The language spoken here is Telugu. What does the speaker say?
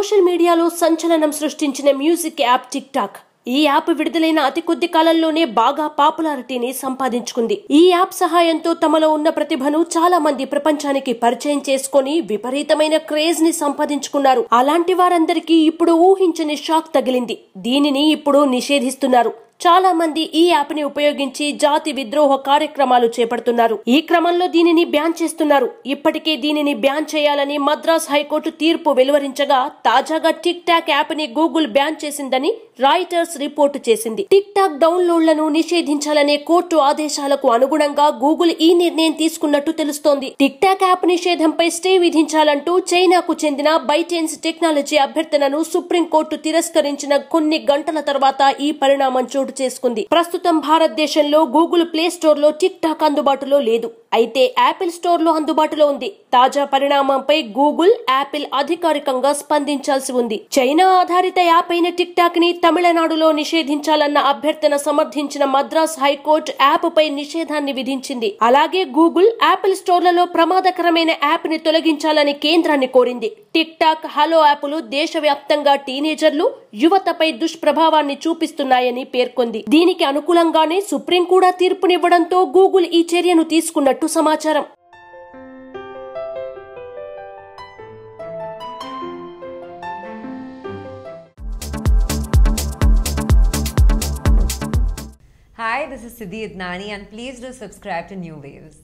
సోషల్ మీడియాలో సంచలనం సృష్టించిన మ్యూజిక్ యాప్ టిక్ టాక్. ఈ యాప్ విడుదలైన అతి కొద్ది కాలంలోనే బాగా పాపులారిటీని సంపాదించుకుంది. ఈ యాప్ సహాయంతో తమలో ఉన్న ప్రతిభను చాలా మంది ప్రపంచానికి పరిచయం చేసుకుని విపరీతమైన క్రేజ్ ని సంపాదించుకున్నారు. అలాంటి వారందరికీ ఇప్పుడు ఊహించని షాక్ తగిలింది. దీనిని ఇప్పుడు నిషేధిస్తున్నారు. చాలా మంది ఈ యాప్ ని ఉపయోగించి జాతి విద్రోహ కార్యక్రమాలు చేపడుతున్నారు. ఈ క్రమంలో దీనిని బ్యాన్ చేస్తున్నారు. ఇప్పటికే దీనిని బ్యాన్ చేయాలని మద్రాస్ హైకోర్టు తీర్పు వెలువరించగా తాజాగా టిక్ టాక్ యాప్ ని గూగుల్ బ్యాన్ చేసిందని రాయిటర్స్ రిపోర్టు చేసింది. టిక్ టాక్ డౌన్లోడ్లను నిషేధించాలనే కోర్టు ఆదేశాలకు అనుగుణంగా గూగుల్ ఈ నిర్ణయం తీసుకున్నట్టు తెలుస్తోంది. టిక్ టాక్ యాప్ నిషేధంపై స్టే విధించాలంటూ చైనాకు చెందిన బైటెన్స్ టెక్నాలజీ అభ్యర్థనను సుప్రీంకోర్టు తిరస్కరించిన కొన్ని గంటల తర్వాత ఈ పరిణామం చోటు చేసుకుంది. ప్రస్తుతం భారతదేశంలో గూగుల్ ప్లే స్టోర్ లో టిక్ టాక్ అందుబాటులో లేదు. అయితే యాపిల్ స్టోర్ లో అందుబాటులో ఉంది. తాజా పరిణామంపై గూగుల్, యాపిల్ అధికారికంగా స్పందించాల్సి ఉంది. చైనా ఆధారిత యాప్ అయిన టిక్ టాక్ ని తమిళనాడులో నిషేధించాలన్న అభ్యర్థన సమర్థించిన మద్రాస్ హైకోర్టు యాప్ పై నిషేధాన్ని విధించింది. అలాగే గూగుల్, యాపిల్ స్టోర్లలో ప్రమాదకరమైన యాప్ ని తొలగించాలని కేంద్రాన్ని కోరింది. టిక్ టాక్, హలో యాప్లు దేశవ్యాప్తంగా టీనేజర్లు, యువతపై దుష్ప్రభావాన్ని చూపిస్తున్నాయని పేర్కొంది. దీనికి అనుకూలంగానే సుప్రీం కూడా తీర్పునివ్వడంతో గూగుల్ ఈ చర్యను తీసుకున్నట్టు సమాచారం. Hi, this is Siddhi Idnani and please do subscribe to New Waves.